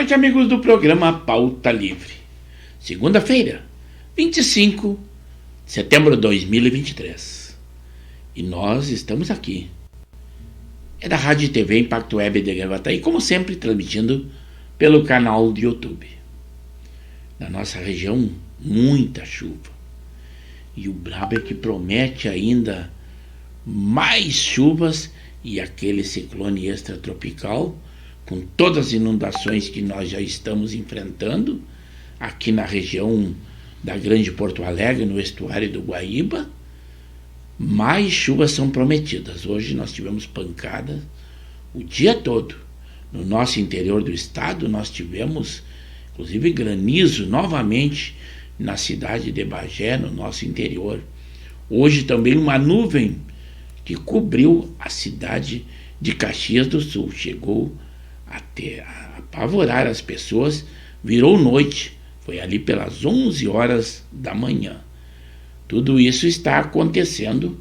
noite, amigos do programa Pauta Livre. Segunda-feira, 25 de setembro de 2023. E nós estamos aqui. É da Rádio e TV Impacto Web de Gravataí, como sempre, transmitindo pelo canal do YouTube. Na nossa região, muita chuva. E o brabo é que promete ainda mais chuvas e aquele ciclone extratropical, com todas as inundações que nós já estamos enfrentando aqui na região da Grande Porto Alegre, no estuário do Guaíba. Mais chuvas são prometidas. Hoje nós tivemos pancadas o dia todo. No nosso interior do estado, nós tivemos, inclusive, granizo novamente na cidade de Bagé, no nosso interior. Hoje também uma nuvem que cobriu a cidade de Caxias do Sul. Chegou até a apavorar as pessoas, virou noite. Foi ali pelas 11 horas da manhã. Tudo isso está acontecendo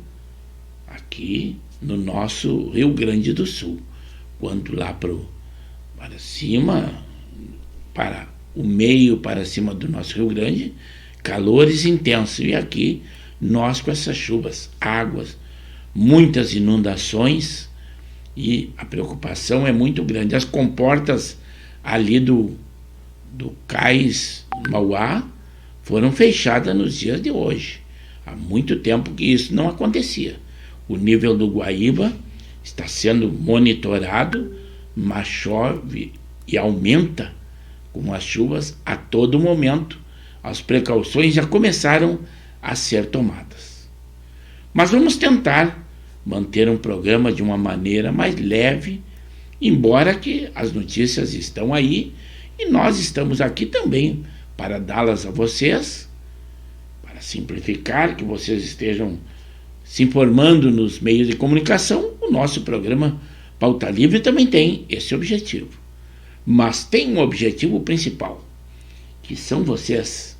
aqui no nosso Rio Grande do Sul. Quando lá para cima, para o meio, para cima do nosso Rio Grande, calores intensos. E aqui nós com essas chuvas, águas, muitas inundações, e a preocupação é muito grande. As comportas ali do Cais Mauá foram fechadas nos dias de hoje. Há muito tempo que isso não acontecia. O nível do Guaíba está sendo monitorado, mas chove e aumenta com as chuvas a todo momento. As precauções já começaram a ser tomadas. Mas vamos tentar manter um programa de uma maneira mais leve, embora que as notícias estão aí e nós estamos aqui também para dá-las a vocês, para simplificar, que vocês estejam se informando nos meios de comunicação. O nosso programa Pauta Livre também tem esse objetivo. Mas tem um objetivo principal, que são vocês.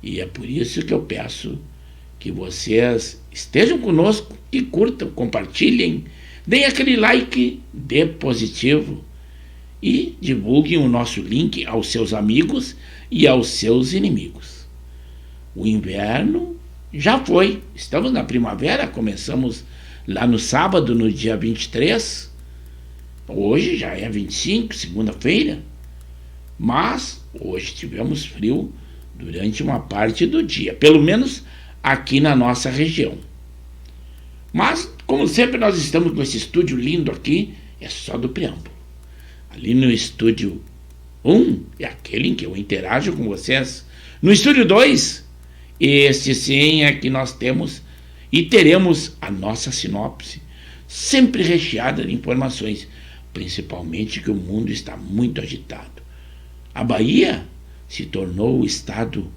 E é por isso que eu peço que vocês estejam conosco, que curtam, compartilhem, deem aquele like, dê positivo e divulguem o nosso link aos seus amigos e aos seus inimigos. O inverno já foi, estamos na primavera, começamos lá no sábado, no dia 23, hoje já é 25, segunda-feira, mas hoje tivemos frio durante uma parte do dia, pelo menos aqui na nossa região. Mas, como sempre, nós estamos com esse estúdio lindo aqui, é só do preâmbulo. Ali no estúdio 1, é aquele em que eu interajo com vocês. No estúdio 2, este sim é que nós temos e teremos a nossa sinopse, sempre recheada de informações, principalmente que o mundo está muito agitado. A Bahia se tornou o estado,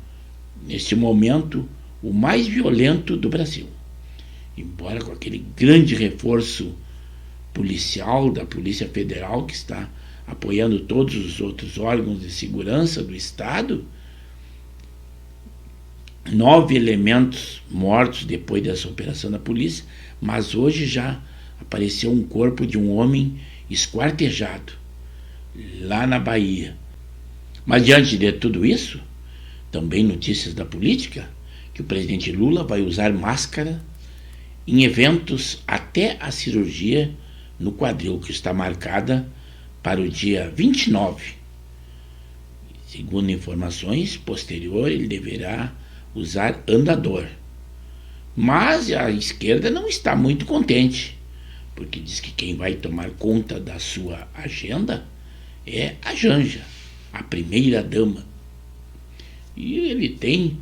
neste momento, o mais violento do Brasil. Embora com aquele grande reforço policial da Polícia Federal, que está apoiando todos os outros órgãos de segurança do estado, 9 elementos mortos depois dessa operação da polícia, mas hoje já apareceu um corpo de um homem esquartejado lá na Bahia. Mas diante de tudo isso, também notícias da política, que o presidente Lula vai usar máscara em eventos até a cirurgia no quadril, que está marcada para o dia 29. Segundo informações posteriores, ele deverá usar andador. Mas a esquerda não está muito contente, porque diz que quem vai tomar conta da sua agenda é a Janja, a primeira-dama. E ele tem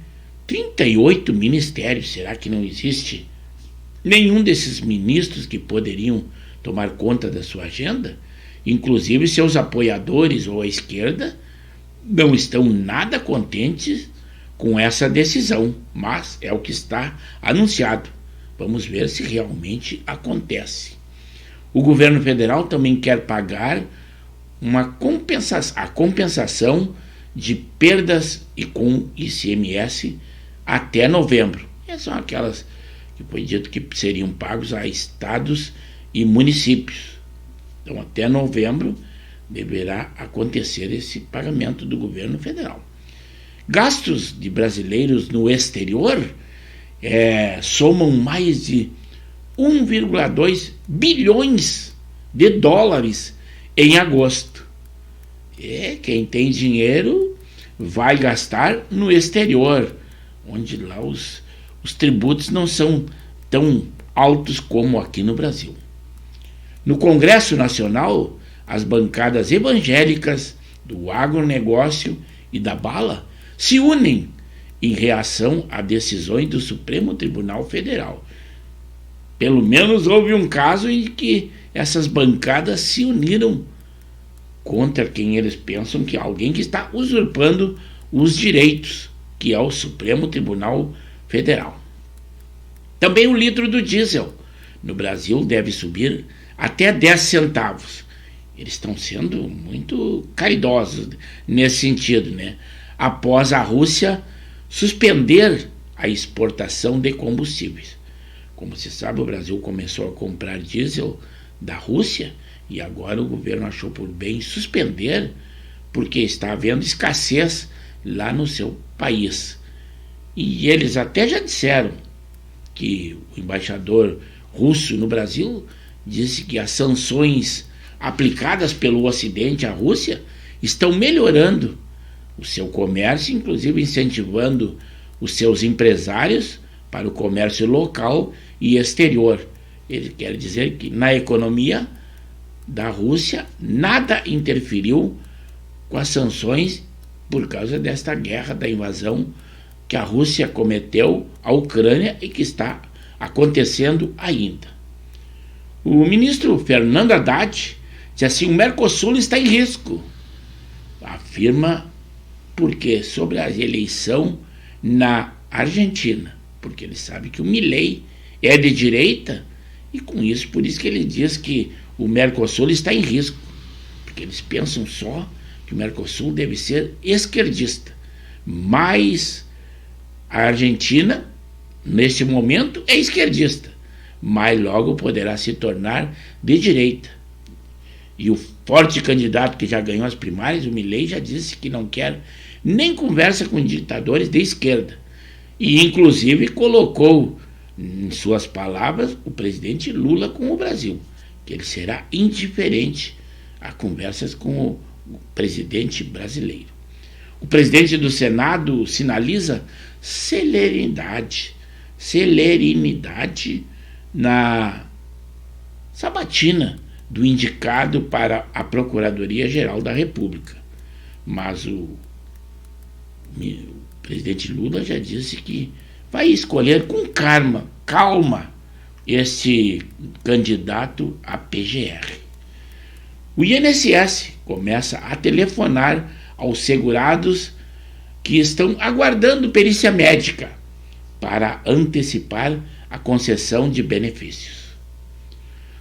38 ministérios. Será que não existe nenhum desses ministros que poderiam tomar conta da sua agenda? Inclusive seus apoiadores ou a esquerda não estão nada contentes com essa decisão, mas é o que está anunciado. Vamos ver se realmente acontece. O governo federal também quer pagar a compensação de perdas e com ICMS até novembro. Essas são aquelas que foi dito que seriam pagos a estados e municípios. Então, até novembro, deverá acontecer esse pagamento do governo federal. Gastos de brasileiros no exterior somam mais de 1,2 bilhões de dólares em agosto. Quem tem dinheiro vai gastar no exterior, onde lá os tributos não são tão altos como aqui no Brasil. No Congresso Nacional, as bancadas evangélicas do agronegócio e da bala se unem em reação a decisões do Supremo Tribunal Federal. Pelo menos houve um caso em que essas bancadas se uniram contra quem eles pensam que é alguém que está usurpando os direitos, que é o Supremo Tribunal Federal. Também o litro do diesel no Brasil deve subir até 10 centavos. Eles estão sendo muito caridosos nesse sentido, né? Após a Rússia suspender a exportação de combustíveis. Como se sabe, o Brasil começou a comprar diesel da Rússia e agora o governo achou por bem suspender, porque está havendo escassez lá no seu país. E eles até já disseram que o embaixador russo no Brasil disse que as sanções aplicadas pelo Ocidente à Rússia estão melhorando o seu comércio, inclusive incentivando os seus empresários para o comércio local e exterior. Ele quer dizer que na economia da Rússia nada interferiu com as sanções por causa desta guerra, da invasão que a Rússia cometeu à Ucrânia e que está acontecendo ainda. O ministro Fernando Haddad diz assim: o Mercosul está em risco. Afirma porque sobre a eleição na Argentina, porque ele sabe que o Milei é de direita e com isso, por isso que ele diz que o Mercosul está em risco, porque eles pensam só que o Mercosul deve ser esquerdista, mas a Argentina, neste momento, é esquerdista, mas logo poderá se tornar de direita. E o forte candidato que já ganhou as primárias, o Milei, já disse que não quer nem conversa com ditadores de esquerda. E, inclusive, colocou, em suas palavras, o presidente Lula com o Brasil, que ele será indiferente a conversas com o presidente brasileiro. O presidente do Senado sinaliza celeridade na sabatina do indicado para a Procuradoria-Geral da República. Mas o presidente Lula já disse que vai escolher com calma este candidato à PGR. O INSS começa a telefonar aos segurados que estão aguardando perícia médica para antecipar a concessão de benefícios.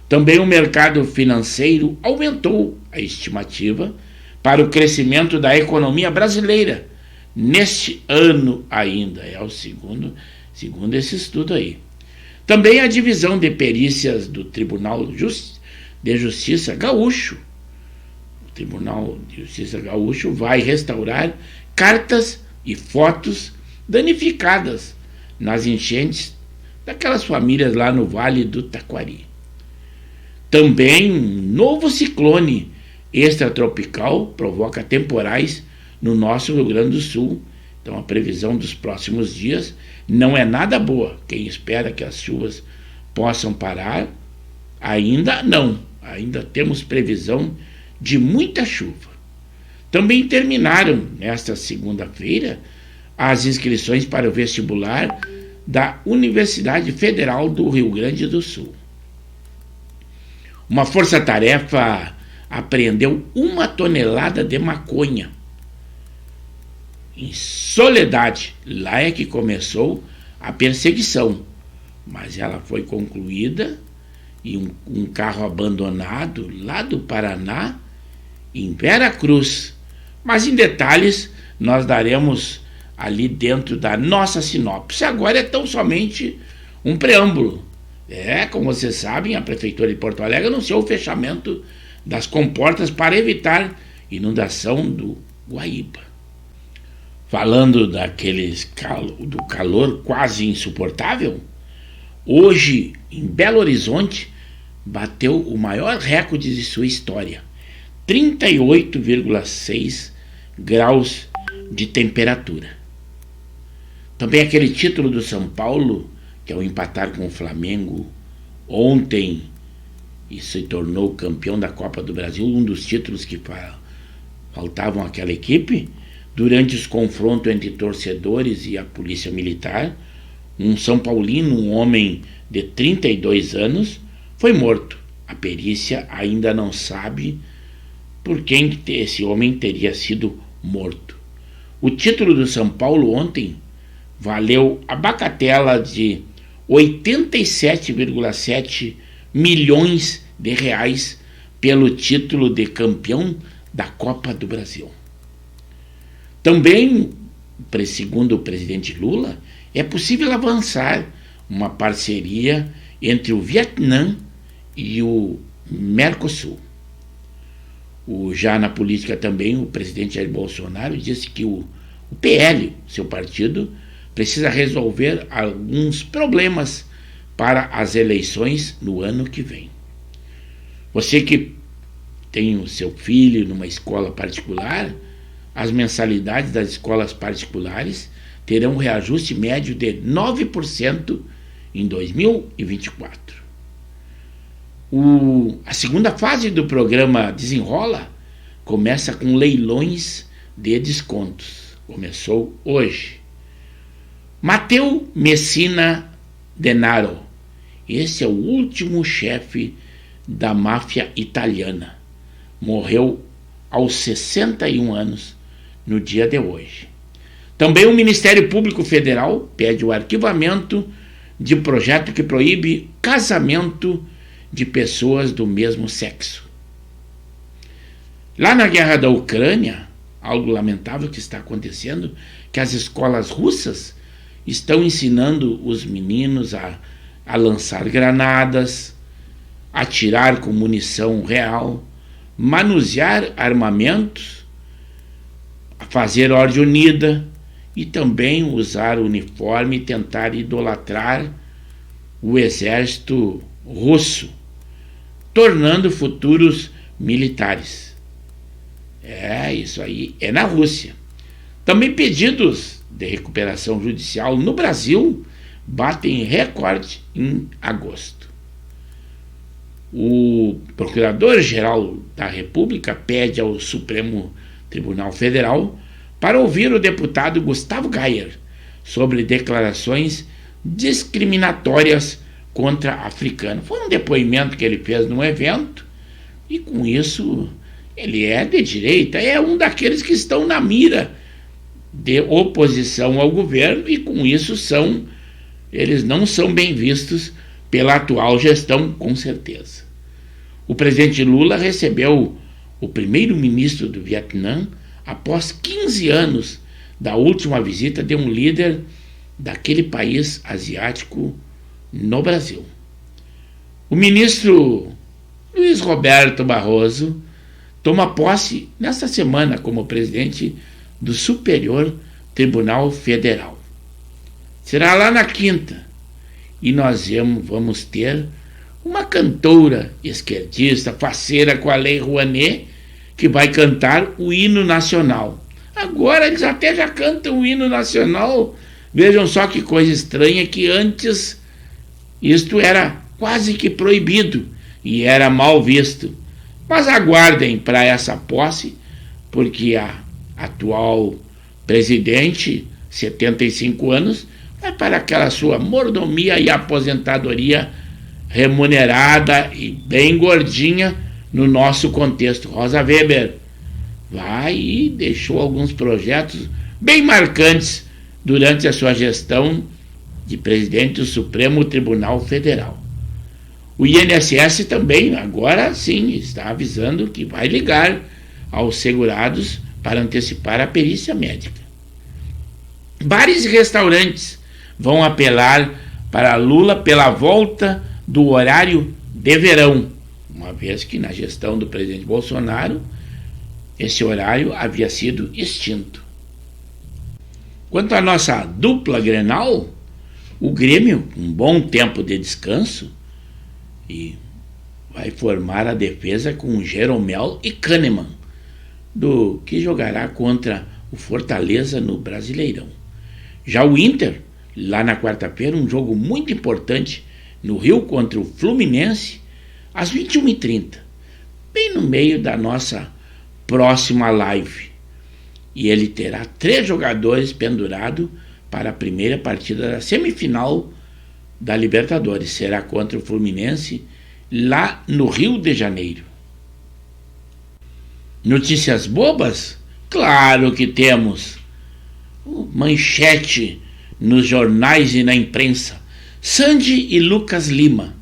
Também o mercado financeiro aumentou a estimativa para o crescimento da economia brasileira neste ano ainda, é o segundo esse estudo aí. Também a divisão de perícias do Tribunal de Justiça Gaúcho. O Tribunal de Justiça Gaúcho vai restaurar cartas e fotos danificadas nas enchentes daquelas famílias lá no Vale do Taquari. Também um novo ciclone extratropical provoca temporais no nosso Rio Grande do Sul. Então a previsão dos próximos dias não é nada boa. Quem espera que as chuvas possam parar, ainda não. Ainda temos previsão de muita chuva. Também terminaram nesta segunda-feira as inscrições para o vestibular da Universidade Federal do Rio Grande do Sul. Uma força-tarefa apreendeu 1 tonelada de maconha em Soledade. Lá é que começou a perseguição, mas ela foi concluída em um carro abandonado lá do Paraná, em Veracruz. Mas em detalhes nós daremos ali dentro da nossa sinopse. Agora é tão somente um preâmbulo. Como vocês sabem, a Prefeitura de Porto Alegre anunciou o fechamento das comportas para evitar inundação do Guaíba. Falando do calor quase insuportável, hoje em Belo Horizonte bateu o maior recorde de sua história, 38,6 graus de temperatura. Também aquele título do São Paulo, que ao empatar com o Flamengo ontem e se tornou campeão da Copa do Brasil, um dos títulos que faltavam àquela equipe, durante os confrontos entre torcedores e a polícia militar, um São Paulino, um homem de 32 anos, foi morto. A perícia ainda não sabe por quem esse homem teria sido morto. O título do São Paulo ontem valeu a bagatela de 87,7 milhões de reais pelo título de campeão da Copa do Brasil. Também, segundo o presidente Lula, é possível avançar uma parceria entre o Vietnã e o Mercosul. Já na política também, o presidente Jair Bolsonaro disse que o PL, seu partido, precisa resolver alguns problemas para as eleições no ano que vem. Você que tem o seu filho numa escola particular, as mensalidades das escolas particulares terão um reajuste médio de 9% em 2024. A segunda fase do programa Desenrola começa com leilões de descontos. Começou hoje. Matteo Messina Denaro. Esse é o último chefe da máfia italiana. Morreu aos 61 anos no dia de hoje. Também o Ministério Público Federal pede o arquivamento de projeto que proíbe casamento de pessoas do mesmo sexo. Lá na guerra da Ucrânia, algo lamentável que está acontecendo, que as escolas russas estão ensinando os meninos a lançar granadas, atirar com munição real, manusear armamentos, fazer ordem unida e também usar uniforme e tentar idolatrar o exército russo, tornando futuros militares. Isso aí é na Rússia. Também pedidos de recuperação judicial no Brasil batem recorde em agosto. O Procurador-Geral da República pede ao Supremo Tribunal Federal para ouvir o deputado Gustavo Gayer sobre declarações discriminatórias contra africanos. Foi um depoimento que ele fez num evento e com isso ele é de direita, é um daqueles que estão na mira de oposição ao governo e com isso eles não são bem vistos pela atual gestão, com certeza. O presidente Lula recebeu o primeiro-ministro do Vietnã após 15 anos da última visita de um líder daquele país asiático no Brasil. O ministro Luiz Roberto Barroso toma posse nesta semana como presidente do Superior Tribunal Federal. Será lá na quinta e nós vamos ter uma cantora esquerdista, faceira com a Lei Rouanet, que vai cantar o hino nacional. Agora eles até já cantam o hino nacional. Vejam só que coisa estranha, que antes isto era quase que proibido e era mal visto. Mas aguardem para essa posse, porque a atual presidente, 75 anos, vai para aquela sua mordomia e aposentadoria remunerada e bem gordinha no nosso contexto. Rosa Weber vai e deixou alguns projetos bem marcantes durante a sua gestão de presidente do Supremo Tribunal Federal. O INSS também, agora sim, está avisando que vai ligar aos segurados para antecipar a perícia médica. Bares e restaurantes vão apelar para Lula pela volta do horário de verão. uma vez que na gestão do presidente Bolsonaro esse horário havia sido extinto. Quanto à nossa dupla Grenal, o Grêmio, um bom tempo de descanso, e vai formar a defesa com Jeromel e Kahneman, do que jogará contra o Fortaleza no Brasileirão. Já o Inter, lá na quarta-feira, um jogo muito importante no Rio contra o Fluminense, às 21h30, bem no meio da nossa próxima live. E ele terá 3 jogadores pendurados para a primeira partida da semifinal da Libertadores. Será contra o Fluminense, lá no Rio de Janeiro. Notícias bobas? Claro que temos. Manchete nos jornais e na imprensa. Sandy e Lucas Lima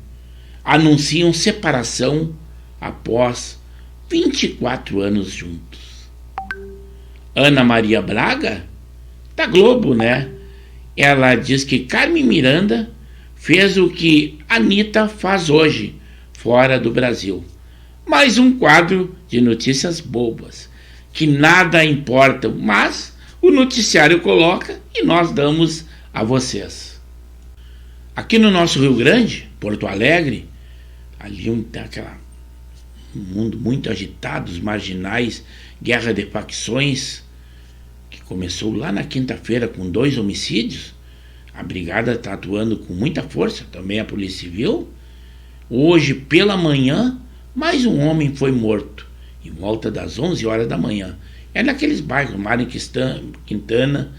anunciam separação após 24 anos juntos. Ana Maria Braga, da Globo, né? Ela diz que Carmen Miranda fez o que Anitta faz hoje, fora do Brasil. Mais um quadro de notícias bobas, que nada importam, mas o noticiário coloca e nós damos a vocês. Aqui no nosso Rio Grande, Porto Alegre, ali tem um mundo muito agitado, os marginais, guerra de facções, que começou lá na quinta-feira com 2 homicídios. A brigada está atuando com muita força, também a Polícia Civil. Hoje, pela manhã, mais um homem foi morto, em volta das 11 horas da manhã. É naqueles bairros, Mário Quintana,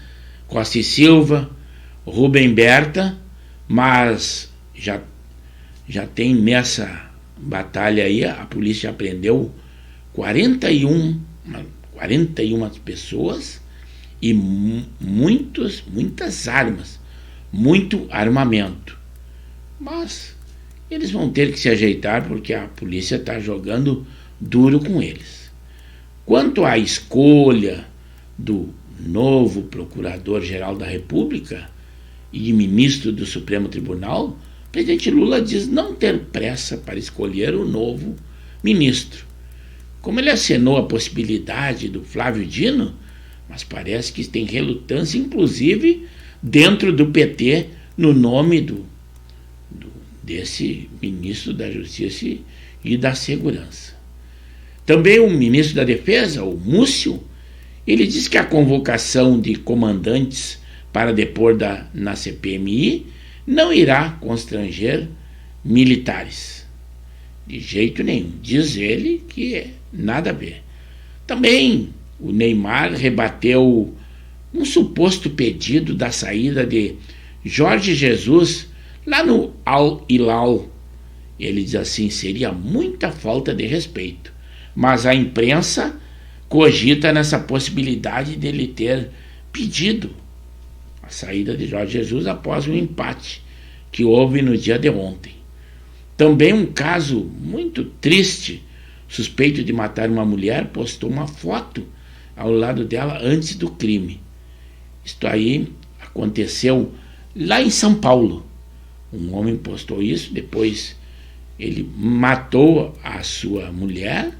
Costa e Silva, Rubem Berta, mas já tem nessa batalha aí, a polícia já prendeu 41 pessoas e muitas armas, muito armamento. Mas eles vão ter que se ajeitar porque a polícia está jogando duro com eles. Quanto à escolha do novo Procurador-Geral da República e ministro do Supremo Tribunal, o presidente Lula diz não ter pressa para escolher o novo ministro. Como ele acenou a possibilidade do Flávio Dino, mas parece que tem relutância, inclusive, dentro do PT, no nome desse ministro da Justiça e da Segurança. Também o ministro da Defesa, o Múcio, ele diz que a convocação de comandantes para depor na CPMI não irá constranger militares. De jeito nenhum. Diz ele que nada a ver. Também o Neymar rebateu um suposto pedido da saída de Jorge Jesus lá no Al Hilal. Ele diz assim, seria muita falta de respeito. Mas a imprensa cogita nessa possibilidade dele ter pedido a saída de Jorge Jesus após um empate que houve no dia de ontem. Também um caso muito triste, suspeito de matar uma mulher, postou uma foto ao lado dela antes do crime. Isto aí aconteceu lá em São Paulo. Um homem postou isso, depois ele matou a sua mulher,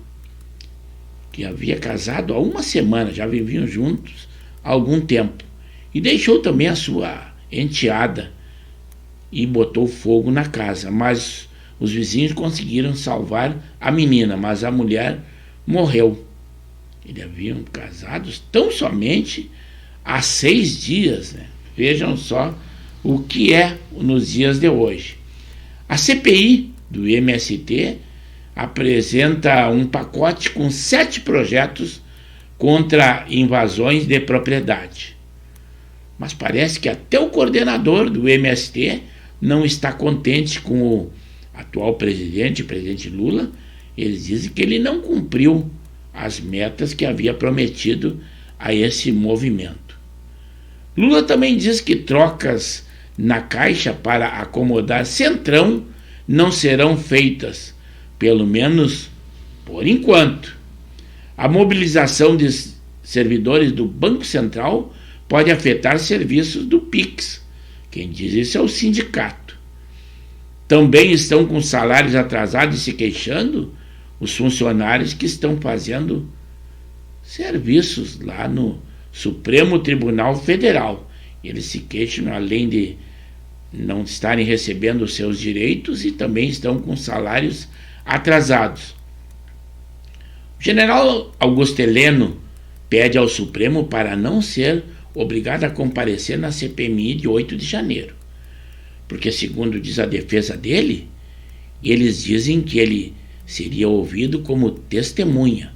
que havia casado há uma semana, já viviam juntos há algum tempo, e deixou também a sua enteada e botou fogo na casa, mas os vizinhos conseguiram salvar a menina, mas a mulher morreu. Eles haviam casados tão somente há 6 dias, né? Vejam só o que é nos dias de hoje. A CPI do MST apresenta um pacote com 7 projetos contra invasões de propriedade. Mas parece que até o coordenador do MST não está contente com o atual presidente Lula. Eles dizem que ele não cumpriu as metas que havia prometido a esse movimento. Lula também diz que trocas na Caixa para acomodar Centrão não serão feitas, pelo menos por enquanto. A mobilização de servidores do Banco Central pode afetar serviços do Pix. Quem diz isso é o sindicato. Também estão com salários atrasados e se queixando os funcionários que estão fazendo serviços lá no Supremo Tribunal Federal. Eles se queixam, além de não estarem recebendo os seus direitos, e também estão com salários atrasados. O general Augusto Heleno pede ao Supremo para não ser obrigado a comparecer na CPMI de 8 de janeiro. Porque, segundo diz a defesa dele, eles dizem que ele seria ouvido como testemunha,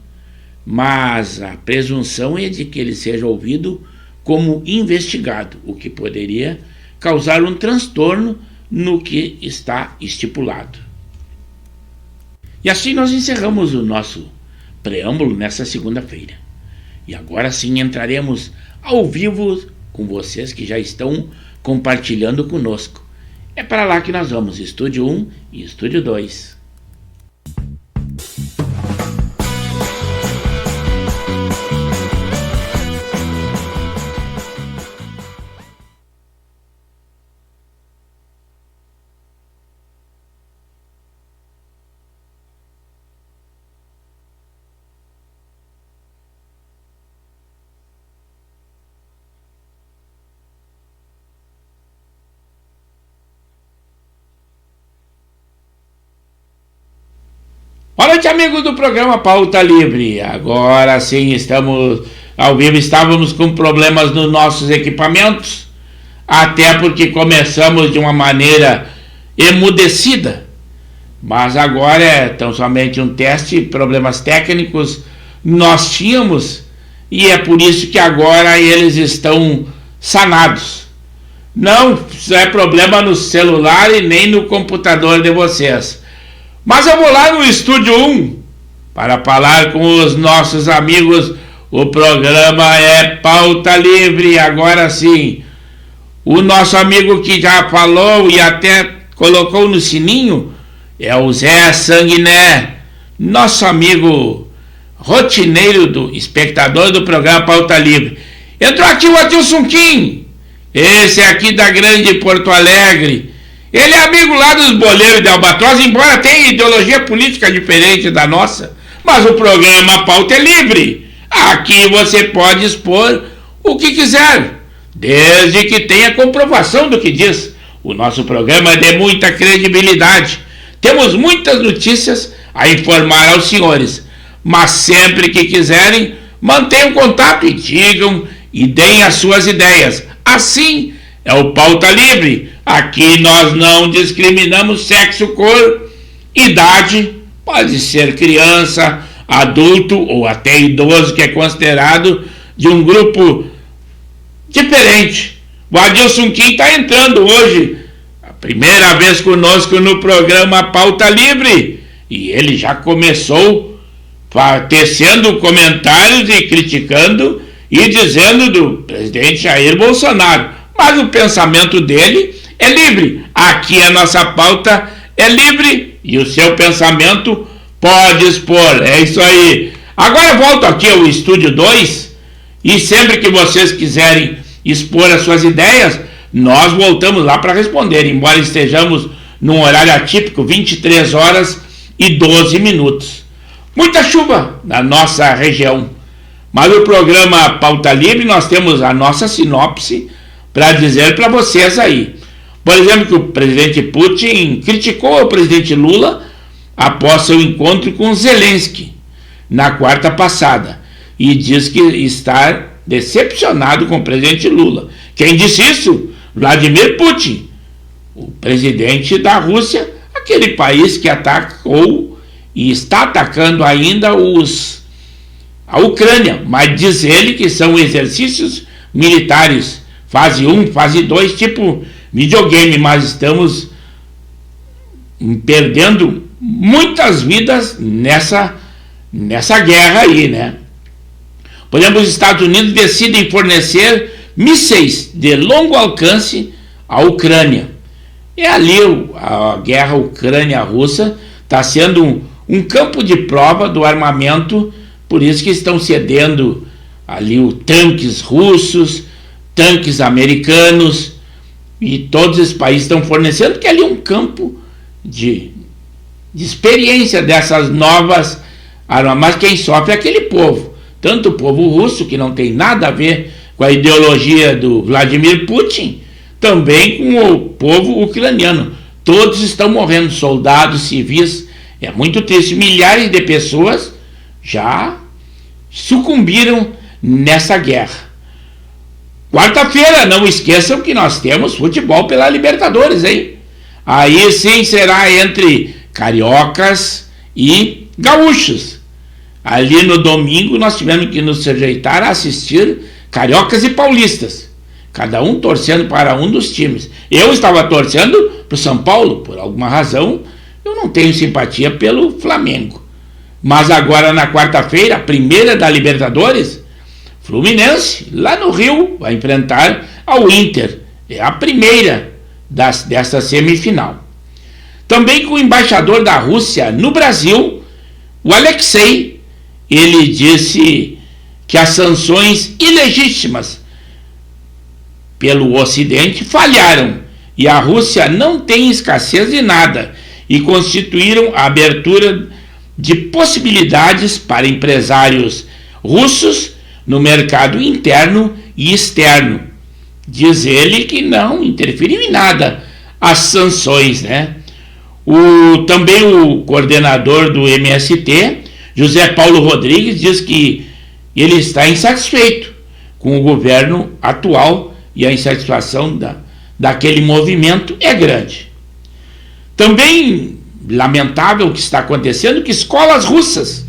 mas a presunção é de que ele seja ouvido como investigado, o que poderia causar um transtorno no que está estipulado. E assim nós encerramos o nosso preâmbulo nessa segunda-feira. E agora sim entraremos ao vivo com vocês que já estão compartilhando conosco. É para lá que nós vamos, Estúdio 1 e Estúdio 2. Boa noite, amigos do programa Pauta Livre. Agora sim estamos ao vivo. Estávamos com problemas nos nossos equipamentos, até porque começamos de uma maneira emudecida. Mas agora é tão somente um teste, problemas técnicos nós tínhamos, e é por isso que agora eles estão sanados. Não é problema no celular e nem no computador de vocês. Mas eu vou lá no Estúdio 1 para falar com os nossos amigos. O programa é Pauta Livre. Agora sim, o nosso amigo que já falou e até colocou no sininho é o Zé Sanguiné, nosso amigo rotineiro, do espectador do programa Pauta Livre. Entrou aqui o Adilson Kim, esse aqui da grande Porto Alegre. Ele é amigo lá dos boleiros de Albatroz, embora tenha ideologia política diferente da nossa. Mas o programa Pauta é Livre. Aqui você pode expor o que quiser, desde que tenha comprovação do que diz. O nosso programa é de muita credibilidade. Temos muitas notícias a informar aos senhores. Mas sempre que quiserem, mantenham contato e digam e deem as suas ideias. Assim é o Pauta Livre. Aqui nós não discriminamos sexo, cor, idade, pode ser criança, adulto ou até idoso, que é considerado de um grupo diferente. O Adilson Kim está entrando hoje, a primeira vez conosco no programa Pauta Livre, e ele já começou tecendo comentários e criticando e dizendo do presidente Jair Bolsonaro, mas o pensamento dele é livre. Aqui a nossa pauta é livre e o seu pensamento pode expor. É isso aí. Agora eu volto aqui ao Estúdio 2 e sempre que vocês quiserem expor as suas ideias, nós voltamos lá para responder, embora estejamos num horário atípico, 23 horas e 12 minutos. Muita chuva na nossa região. Mas o programa Pauta Livre nós temos a nossa sinopse para dizer para vocês aí. Por exemplo, que o presidente Putin criticou o presidente Lula após seu encontro com Zelensky na quarta passada e diz que está decepcionado com o presidente Lula. Quem disse isso? Vladimir Putin, o presidente da Rússia, aquele país que atacou e está atacando ainda a Ucrânia, mas diz ele que são exercícios militares, fase 1, fase 2, tipo videogame, mas estamos perdendo muitas vidas nessa guerra aí, né? Por exemplo, os Estados Unidos decidem fornecer mísseis de longo alcance à Ucrânia. E ali a guerra Ucrânia-Russa está sendo um campo de prova do armamento, por isso que estão cedendo ali tanques russos, tanques americanos, e todos esses países estão fornecendo, que ali é um campo de de experiência dessas novas armas, mas quem sofre é aquele povo, tanto o povo russo, que não tem nada a ver com a ideologia do Vladimir Putin, também com o povo ucraniano. Todos estão morrendo, soldados, civis, é muito triste, milhares de pessoas já sucumbiram nessa guerra. Quarta-feira, não esqueçam que nós temos futebol pela Libertadores, hein? Aí sim será entre cariocas e gaúchos. Ali no domingo nós tivemos que nos sujeitar a assistir cariocas e paulistas, cada um torcendo para um dos times. Eu estava torcendo para o São Paulo, por alguma razão eu não tenho simpatia pelo Flamengo. Mas agora na quarta-feira, a primeira da Libertadores, Fluminense, lá no Rio, vai enfrentar ao Inter. É a primeira dessa semifinal. Também com o embaixador da Rússia no Brasil, o Alexei, ele disse que as sanções ilegítimas pelo Ocidente falharam e a Rússia não tem escassez de nada e constituíram a abertura de possibilidades para empresários russos no mercado interno e externo. Diz ele que não interferiu em nada as sanções, né? Também o coordenador do MST, José Paulo Rodrigues, diz que ele está insatisfeito com o governo atual e a insatisfação daquele movimento é grande. Também lamentável o que está acontecendo, que escolas russas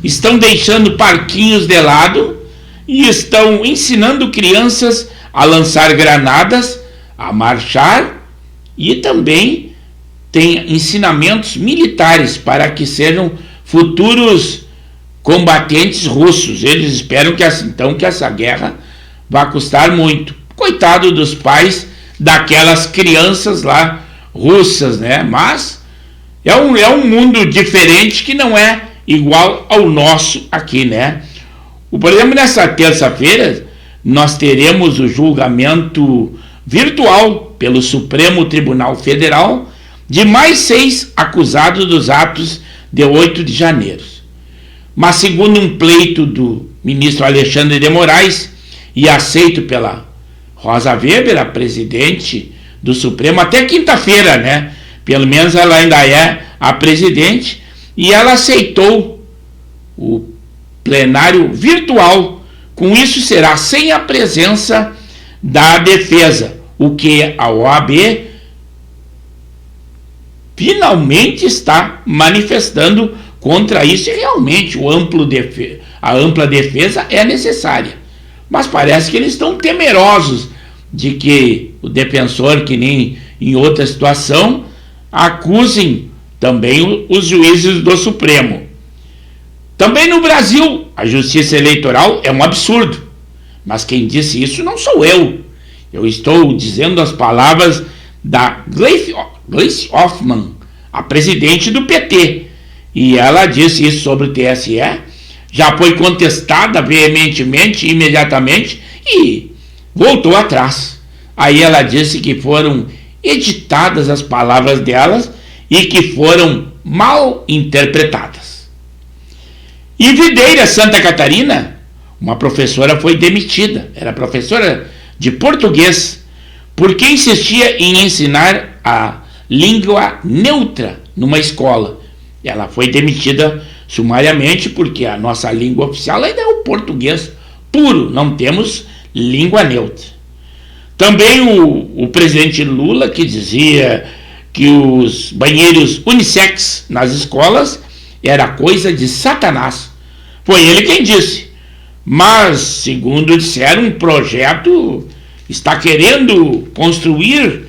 estão deixando parquinhos de lado e estão ensinando crianças a lançar granadas, a marchar e também tem ensinamentos militares para que sejam futuros combatentes russos. Eles esperam que essa guerra vá custar muito. Coitado dos pais daquelas crianças lá russas, né? Mas é um mundo diferente que não é igual ao nosso aqui, né? Por exemplo, nessa terça-feira nós teremos o julgamento virtual pelo Supremo Tribunal Federal de mais 6 acusados dos atos de 8 de janeiro. Mas segundo um pleito do ministro Alexandre de Moraes e aceito pela Rosa Weber, a presidente do Supremo, até quinta-feira, né? Pelo menos ela ainda é a presidente, e ela aceitou o plenário virtual. Com isso será sem a presença da defesa, o que a OAB finalmente está manifestando contra isso, e realmente a ampla defesa é necessária. Mas parece que eles estão temerosos de que o defensor, que nem em outra situação, acusem também os juízes do Supremo. Também no Brasil, a justiça eleitoral é um absurdo. Mas quem disse isso não sou eu. Eu estou dizendo as palavras da Gleisi Hoffmann, a presidente do PT. E ela disse isso sobre o TSE, já foi contestada veementemente, imediatamente, e voltou atrás. Aí ela disse que foram editadas as palavras delas e que foram mal interpretadas. Em Videira, Santa Catarina, uma professora foi demitida, era professora de português, porque insistia em ensinar a língua neutra numa escola. Ela foi demitida sumariamente porque a nossa língua oficial ainda é o português puro, não temos língua neutra. Também o presidente Lula, que dizia que os banheiros unissex nas escolas era coisa de Satanás. Foi ele quem disse. Mas, segundo disseram, um projeto está querendo construir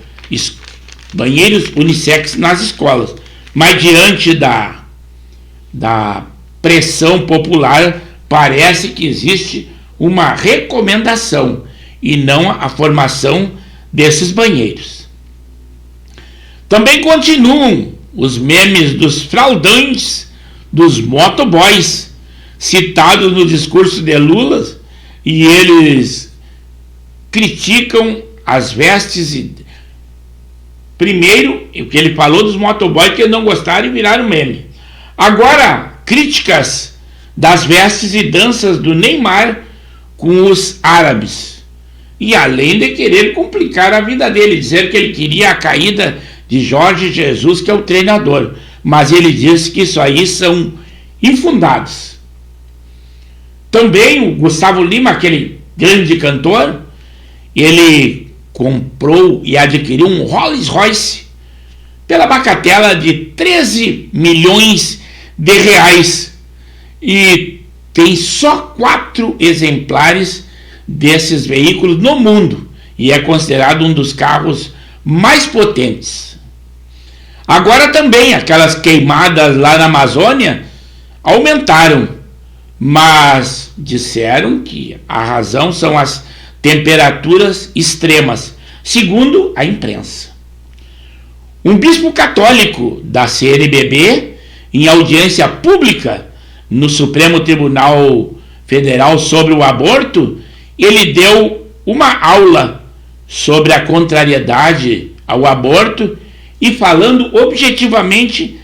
banheiros unissex nas escolas. Mas diante da pressão popular, parece que existe uma recomendação e não a formação desses banheiros. Também continuam os memes dos fraudantes, dos motoboys, citados no discurso de Lula, e eles criticam as vestes Primeiro, o que ele falou dos motoboys que não gostaram e viraram meme. Agora, críticas das vestes e danças do Neymar com os árabes. E além de querer complicar a vida dele, dizer que ele queria a caída de Jorge Jesus, que é o treinador. Mas ele disse que isso aí são infundados. Também o Gustavo Lima, aquele grande cantor, ele comprou e adquiriu um Rolls Royce pela bagatela de 13 milhões de reais. E tem só 4 exemplares desses veículos no mundo e é considerado um dos carros mais potentes. Agora também aquelas queimadas lá na Amazônia aumentaram, mas disseram que a razão são as temperaturas extremas, segundo a imprensa. Um bispo católico da CNBB, em audiência pública no Supremo Tribunal Federal sobre o aborto, ele deu uma aula sobre a contrariedade ao aborto e falando objetivamente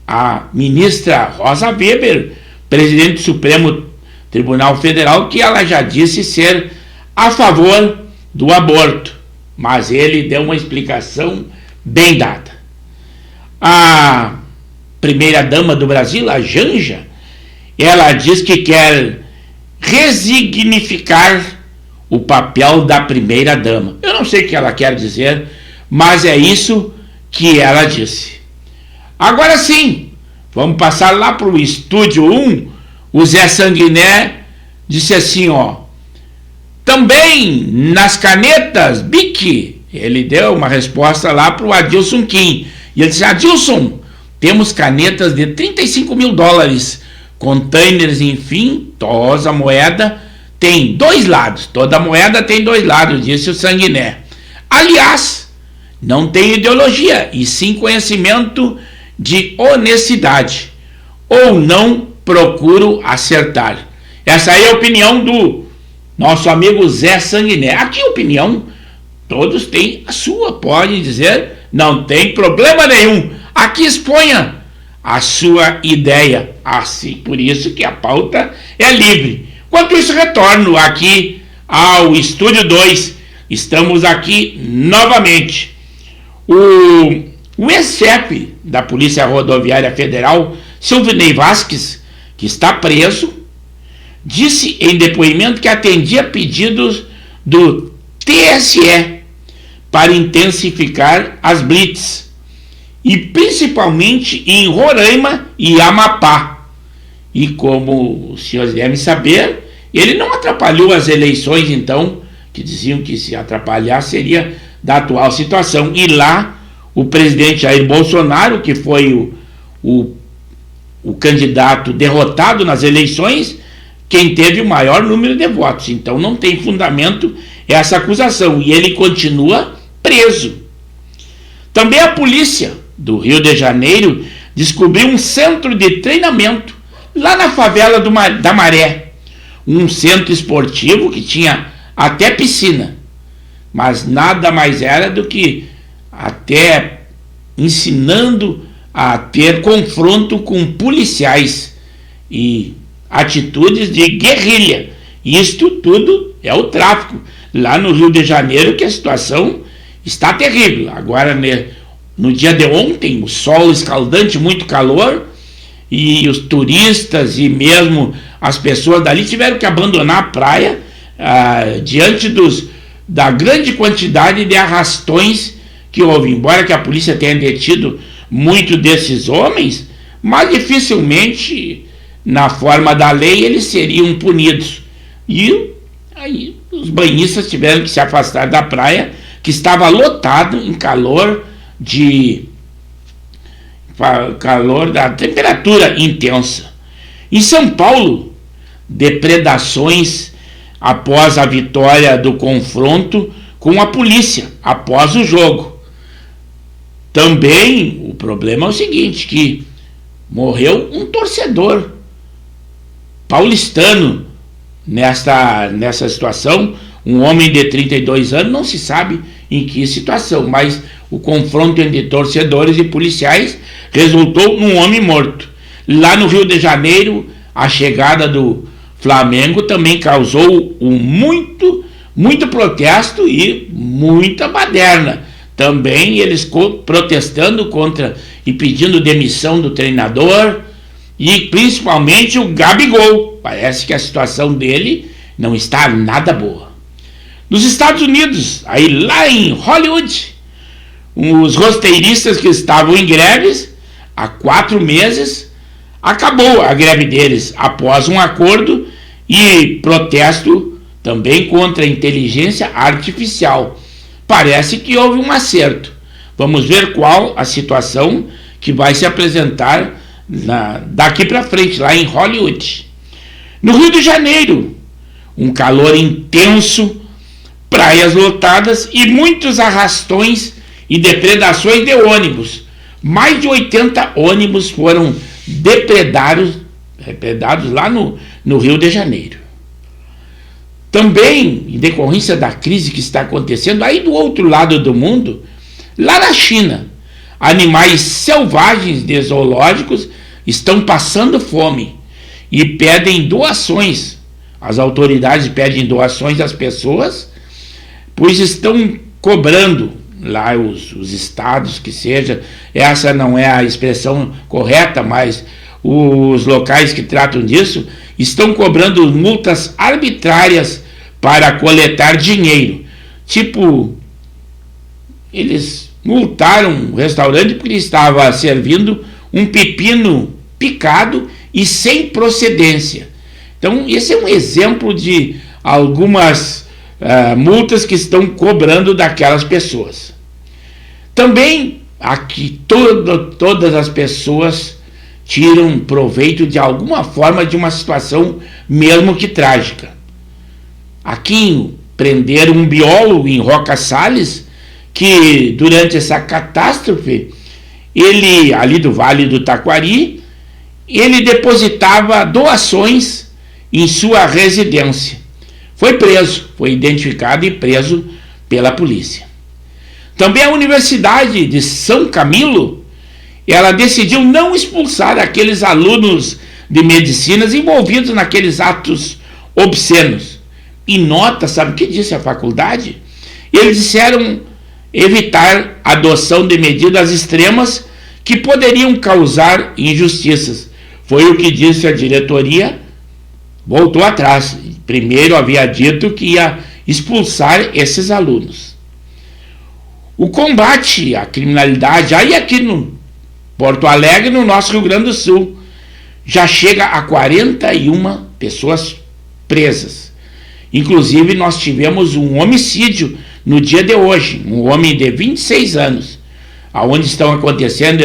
a ministra Rosa Weber, presidente do Supremo Tribunal Federal, que ela já disse ser a favor do aborto, mas ele deu uma explicação bem dada. A primeira-dama do Brasil, a Janja, ela diz que quer resignificar o papel da primeira-dama. Eu não sei o que ela quer dizer, mas é isso que ela disse. Agora sim, vamos passar lá para o Estúdio 1. O Zé Sanguiné disse assim, ó: também nas canetas Bic, ele deu uma resposta lá para o Adilson Kim. E ele disse: Adilson, temos canetas de 35 mil dólares, containers, enfim, toda moeda tem 2 lados, toda moeda tem 2 lados, disse o Sanguiné. Aliás, não tem ideologia, e sim conhecimento de honestidade, ou não procuro acertar. Essa aí é a opinião do nosso amigo Zé Sanguiné. Aqui a opinião, todos têm a sua, pode dizer, não tem problema nenhum. Aqui exponha a sua ideia, assim, por isso que a pauta é livre. Enquanto isso, retorno aqui ao Estúdio 2. Estamos aqui novamente. O ex-chefe da Polícia Rodoviária Federal, Silvinei Vasquez, que está preso, disse em depoimento que atendia pedidos do TSE para intensificar as blitz, e principalmente em Roraima e Amapá. E como os senhores devem saber, ele não atrapalhou as eleições, então, que diziam que se atrapalhar seria da atual situação. E lá, o presidente Jair Bolsonaro, que foi o candidato derrotado nas eleições, quem teve o maior número de votos. Então não tem fundamento essa acusação, e ele continua preso. Também a polícia do Rio de Janeiro descobriu um centro de treinamento lá na favela da Maré, um centro esportivo que tinha até piscina, mas nada mais era do que até ensinando a ter confronto com policiais e atitudes de guerrilha. Isto tudo é o tráfico lá no Rio de Janeiro, que a situação está terrível. Agora, no dia de ontem, o sol escaldante, muito calor, e os turistas e mesmo as pessoas dali tiveram que abandonar a praia diante da grande quantidade de arrastões que houve. Embora que a polícia tenha detido muito desses homens, mas dificilmente, na forma da lei, eles seriam punidos. E aí os banhistas tiveram que se afastar da praia, que estava lotado em calor da temperatura intensa. Em São Paulo, depredações após a vitória do confronto com a polícia, após o jogo. Também o problema é o seguinte, que morreu um torcedor paulistano nessa situação, um homem de 32 anos, não se sabe em que situação, mas o confronto entre torcedores e policiais resultou num homem morto. Lá no Rio de Janeiro, a chegada do Flamengo também causou muito protesto e muita baderna. Também eles protestando contra e pedindo demissão do treinador e principalmente o Gabigol. Parece que a situação dele não está nada boa. Nos Estados Unidos, aí lá em Hollywood, os roteiristas que estavam em greves há 4 meses, acabou a greve deles após um acordo e protesto também contra a inteligência artificial. Parece que houve um acerto. Vamos ver qual a situação que vai se apresentar daqui para frente, lá em Hollywood. No Rio de Janeiro, um calor intenso, praias lotadas e muitos arrastões e depredações de ônibus. Mais de 80 ônibus foram depredados lá no Rio de Janeiro. Também, em decorrência da crise que está acontecendo aí do outro lado do mundo, lá na China, animais selvagens de zoológicos estão passando fome e pedem doações. As autoridades pedem doações às pessoas, pois estão cobrando lá os estados, que seja, essa não é a expressão correta, mas os locais que tratam disso estão cobrando multas arbitrárias para coletar dinheiro. Tipo, eles multaram um restaurante porque estava servindo um pepino picado e sem procedência. Então, esse é um exemplo de algumas multas que estão cobrando daquelas pessoas. Também aqui todas as pessoas tiram proveito de alguma forma de uma situação mesmo que trágica. Aqui prenderam um biólogo em Roca Salles que durante essa catástrofe, ele ali do Vale do Taquari, ele depositava doações em sua residência. Foi preso, foi identificado e preso pela polícia. Também a Universidade de São Camilo, ela decidiu não expulsar aqueles alunos de medicinas envolvidos naqueles atos obscenos. E nota, sabe o que disse a faculdade? Eles disseram evitar a adoção de medidas extremas que poderiam causar injustiças. Foi o que disse a diretoria, voltou atrás. Primeiro havia dito que ia expulsar esses alunos. O combate à criminalidade, aí aqui no Porto Alegre, no nosso Rio Grande do Sul, já chega a 41 pessoas presas. Inclusive, nós tivemos um homicídio no dia de hoje, um homem de 26 anos, aonde estão acontecendo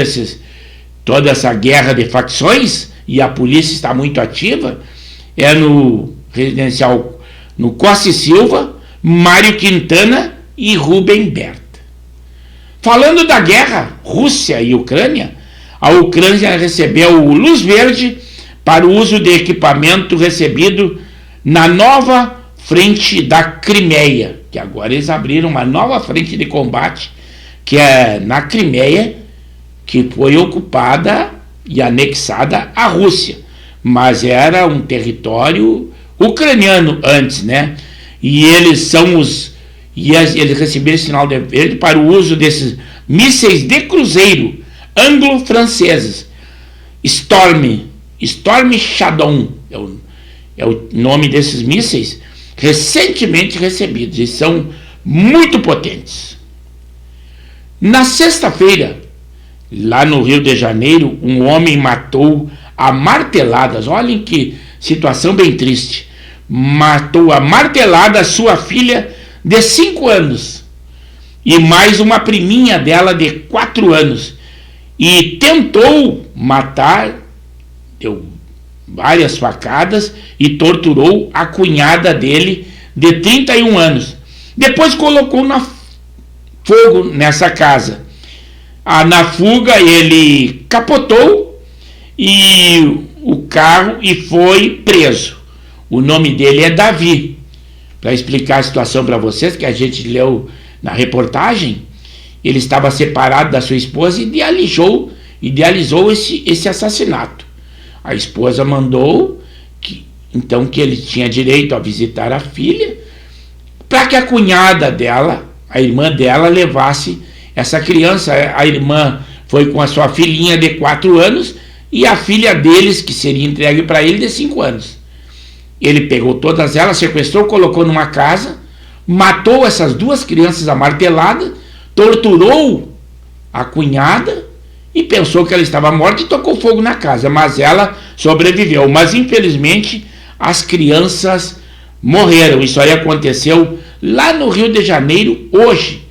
toda essa guerra de facções, e a polícia está muito ativa, é no residencial, no Costa e Silva, Mário Quintana e Rubem Berta. Falando da guerra Rússia e Ucrânia, a Ucrânia recebeu luz verde para o uso de equipamento recebido na nova frente da Crimeia, que agora eles abriram uma nova frente de combate, que é na Crimeia, que foi ocupada e anexada à Rússia, mas era um território ucraniano antes, né? E eles eles receberam sinal de verde para o uso desses mísseis de cruzeiro anglo-franceses, Storm Shadow é o nome desses mísseis, recentemente recebidos, e são muito potentes. Na sexta-feira, lá no Rio de Janeiro, um homem matou a marteladas, olhem que situação bem triste, matou a martelada sua filha de 5 anos e mais uma priminha dela de 4 anos, e tentou matar, deu várias facadas e torturou a cunhada dele de 31 anos. Depois colocou fogo nessa casa. Na fuga ele capotou o carro e foi preso. O nome dele é Davi. Para explicar a situação para vocês, que a gente leu na reportagem, ele estava separado da sua esposa e idealizou esse assassinato. A esposa mandou que ele tinha direito a visitar a filha, para que a cunhada dela, a irmã dela, levasse essa criança. A irmã foi com a sua filhinha de 4 anos e a filha deles, que seria entregue para ele, de 5 anos. Ele pegou todas elas, sequestrou, colocou numa casa, matou essas 2 crianças amarteladas, torturou a cunhada e pensou que ela estava morta e tocou fogo na casa, mas ela sobreviveu. Mas infelizmente as crianças morreram. Isso aí aconteceu lá no Rio de Janeiro hoje.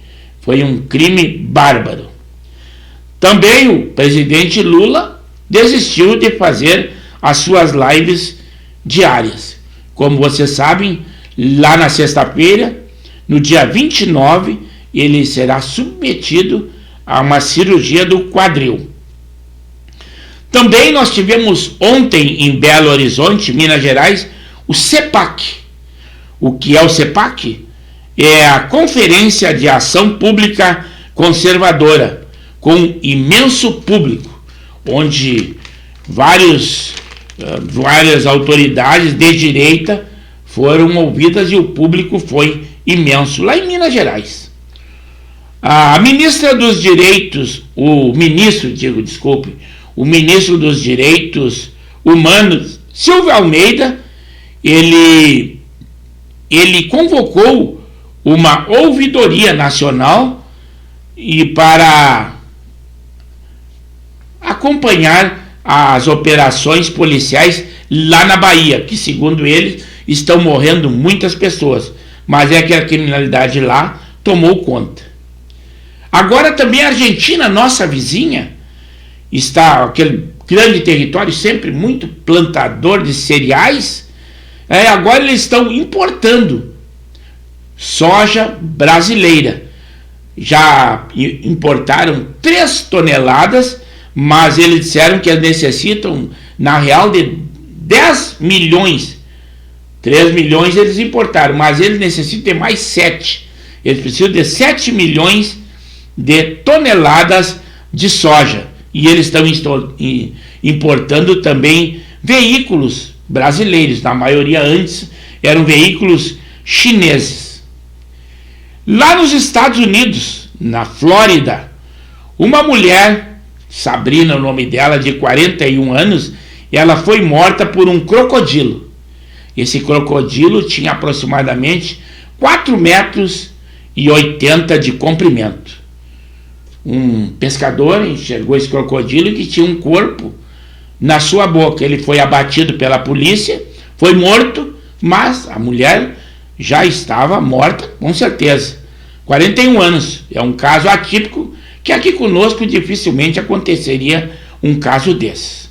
Foi um crime bárbaro. Também o presidente Lula desistiu de fazer as suas lives diárias. Como vocês sabem, lá na sexta-feira, no dia 29, ele será submetido a uma cirurgia do quadril. Também nós tivemos ontem em Belo Horizonte, Minas Gerais, o CEPAC. O que é o CEPAC? É a Conferência de Ação Pública Conservadora, com imenso público, onde várias autoridades de direita foram ouvidas e o público foi imenso, lá em Minas Gerais. A ministra dos Direitos, o ministro dos Direitos Humanos, Silvio Almeida, ele convocou uma ouvidoria nacional e para acompanhar as operações policiais lá na Bahia, que segundo ele estão morrendo muitas pessoas, mas é que a criminalidade lá tomou conta. Agora também a Argentina, nossa vizinha, está aquele grande território, sempre muito plantador de cereais, agora eles estão importando soja brasileira. Já importaram 3 toneladas, mas eles disseram que eles necessitam, na real, de 10 milhões. 3 milhões eles importaram, mas eles necessitam de mais 7. Eles precisam de 7 milhões de toneladas de soja. E eles estão importando também veículos brasileiros. Na maioria antes eram veículos chineses. Lá nos Estados Unidos, na Flórida, uma mulher, Sabrina, o nome dela, de 41 anos, ela foi morta por um crocodilo. Esse crocodilo tinha aproximadamente 4,80 metros de comprimento. Um pescador enxergou esse crocodilo que tinha um corpo na sua boca. Ele foi abatido pela polícia, foi morto, mas a mulher já estava morta, com certeza. 41 anos. É um caso atípico que aqui conosco dificilmente aconteceria um caso desse.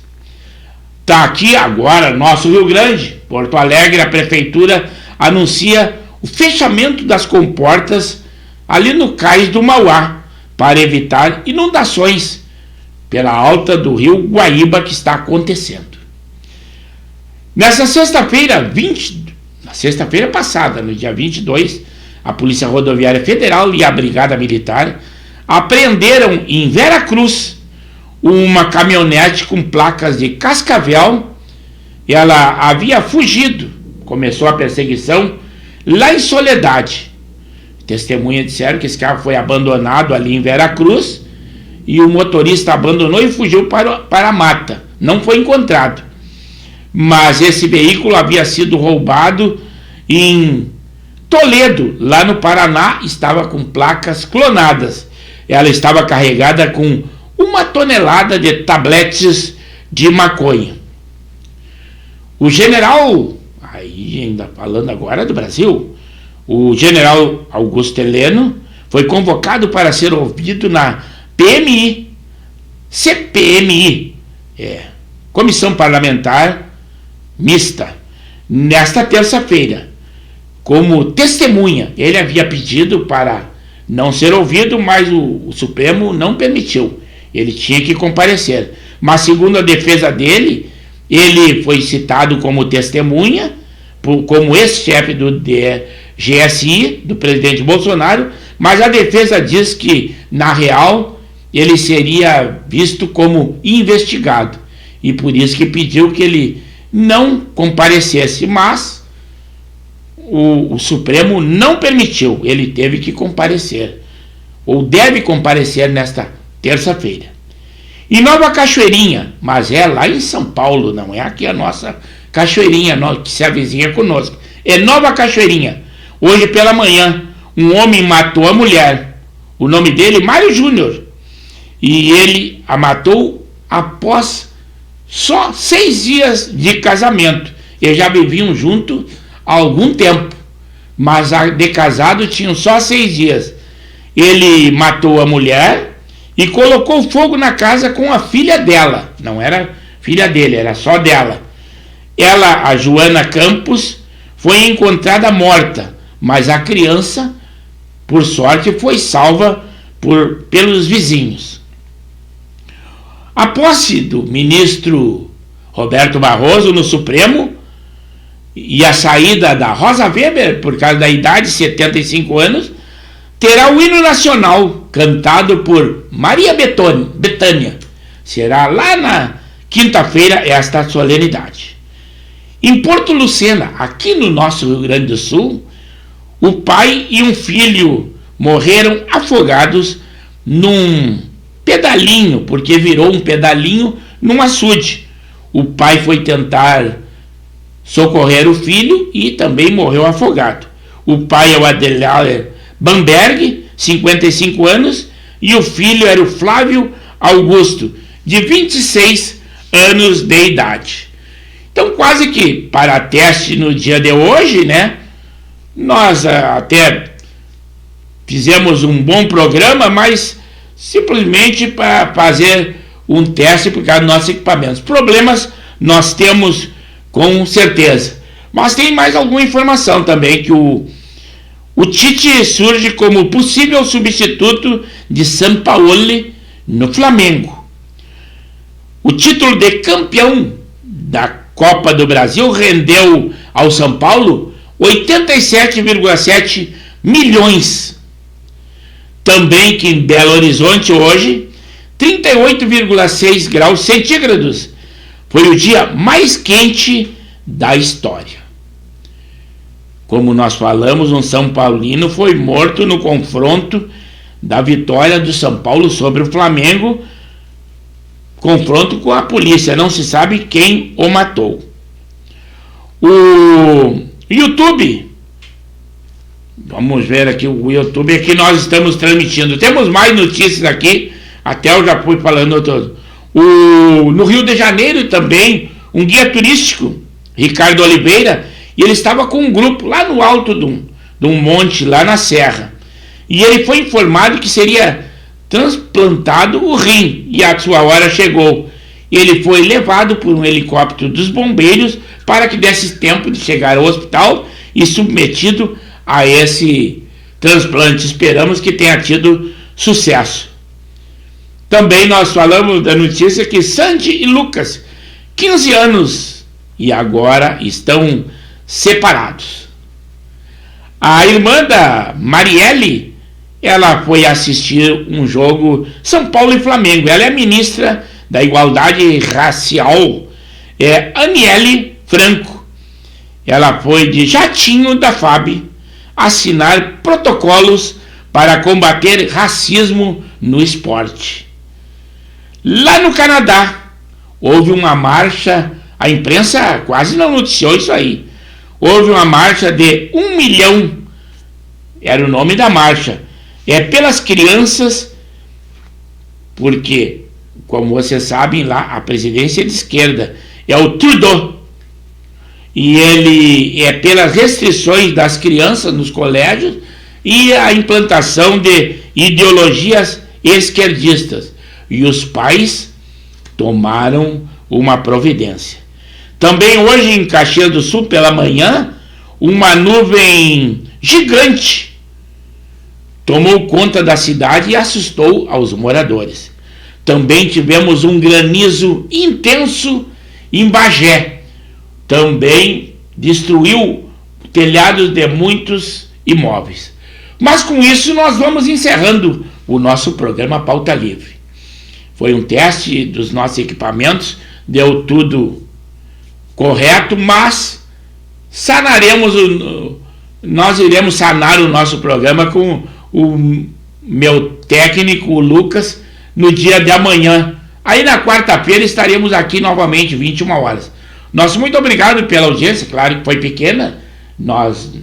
Está aqui agora nosso Rio Grande, Porto Alegre, a prefeitura anuncia o fechamento das comportas ali no cais do Mauá, para evitar inundações pela alta do rio Guaíba que está acontecendo. Nessa sexta-feira, na sexta-feira passada, no dia 22, a Polícia Rodoviária Federal e a Brigada Militar apreenderam em Veracruz uma caminhonete com placas de Cascavel. Ela havia fugido, começou a perseguição lá em Soledade. Testemunhas disseram que esse carro foi abandonado ali em Veracruz e o motorista abandonou e fugiu para a mata. Não foi encontrado. Mas esse veículo havia sido roubado em Toledo, lá no Paraná, estava com placas clonadas. Ela estava carregada com 1 tonelada de tabletes de maconha. O general, aí ainda falando agora do Brasil, o general Augusto Heleno foi convocado para ser ouvido na CPMI, Comissão Parlamentar Mista, nesta terça-feira, como testemunha. Ele havia pedido para não ser ouvido, mas o Supremo não permitiu. Ele tinha que comparecer. Mas, segundo a defesa dele, ele foi citado como testemunha, como ex-chefe do GSI, do presidente Bolsonaro, mas a defesa diz que, na real, ele seria visto como investigado, e por isso que pediu que ele não comparecesse, mas o Supremo não permitiu, ele teve que comparecer, ou deve comparecer nesta terça-feira. Em Nova Cachoeirinha, mas é lá em São Paulo, não é aqui a nossa Cachoeirinha, que se avizinha conosco, é Nova Cachoeirinha. Hoje pela manhã, um homem matou a mulher, o nome dele Mário Júnior, e ele a matou após só 6 dias de casamento. Eles já viviam juntos há algum tempo, mas de casado tinham só 6 dias. Ele matou a mulher e colocou fogo na casa com a filha dela. Não era filha dele, era só dela. Ela, a Joana Campos, foi encontrada morta, mas a criança, por sorte, foi salva pelos vizinhos. A posse do ministro Roberto Barroso no Supremo e a saída da Rosa Weber, por causa da idade, 75 anos, terá o hino nacional cantado por Maria Bethânia. Será lá na quinta-feira esta solenidade. Em Porto Lucena, aqui no nosso Rio Grande do Sul, o pai e um filho morreram afogados num pedalinho, porque virou um pedalinho num açude. O pai foi tentar socorrer o filho e também morreu afogado. O pai é o Adelar Bamberg, 55 anos, e o filho era o Flávio Augusto, de 26 anos de idade. Então, quase que para teste no dia de hoje, né? Nós até fizemos um bom programa, mas simplesmente para fazer um teste por causa dos nossos equipamentos. Problemas nós temos com certeza. Mas tem mais alguma informação também, que o Tite surge como possível substituto de Sampaoli no Flamengo. O título de campeão da Copa do Brasil rendeu ao São Paulo 87,7 milhões. Também que em Belo Horizonte hoje, 38,6 graus centígrados. Foi o dia mais quente da história. Como nós falamos, um São Paulino foi morto no confronto da vitória do São Paulo sobre o Flamengo, confronto com a polícia, não se sabe quem o matou. O YouTube, vamos ver aqui o YouTube, é que nós estamos transmitindo, temos mais notícias aqui, até eu já fui falando todo. No Rio de Janeiro também, um guia turístico, Ricardo Oliveira, e ele estava com um grupo lá no alto de um monte, lá na serra, e ele foi informado que seria transplantado o rim, e a sua hora chegou. Ele foi levado por um helicóptero dos bombeiros para que desse tempo de chegar ao hospital e submetido a esse transplante. Esperamos que tenha tido sucesso. Também nós falamos da notícia que Sandy e Lucas, 15 anos, e agora estão separados. A irmã da Marielle, ela foi assistir um jogo São Paulo e Flamengo. Ela é ministra da Igualdade Racial, Aniele Franco. Ela foi de jatinho da FAB assinar protocolos para combater racismo no esporte. Lá no Canadá, houve uma marcha, a imprensa quase não noticiou isso aí. Houve uma marcha de 1 milhão, era o nome da marcha, pelas crianças, porque, como vocês sabem, lá a presidência de esquerda é o Trudeau, e ele é pelas restrições das crianças nos colégios e a implantação de ideologias esquerdistas, e os pais tomaram uma providência. Também hoje em Caxias do Sul, pela manhã, uma nuvem gigante tomou conta da cidade e assustou aos moradores. Também tivemos um granizo intenso em Bagé. Também destruiu telhados de muitos imóveis. Mas com isso nós vamos encerrando o nosso programa Pauta Livre. Foi um teste dos nossos equipamentos, deu tudo correto, mas nós iremos sanar o nosso programa com o meu técnico, o Lucas, no dia de amanhã. Aí na quarta-feira estaremos aqui novamente, 21 horas. Nosso muito obrigado pela audiência, claro que foi pequena, nós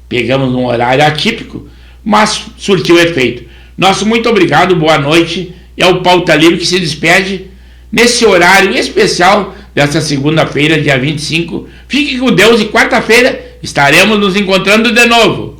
pegamos um horário atípico, mas surtiu efeito. Nosso muito obrigado, boa noite. É o Pauta Livre que se despede nesse horário especial dessa segunda-feira, dia 25. Fique com Deus e quarta-feira estaremos nos encontrando de novo.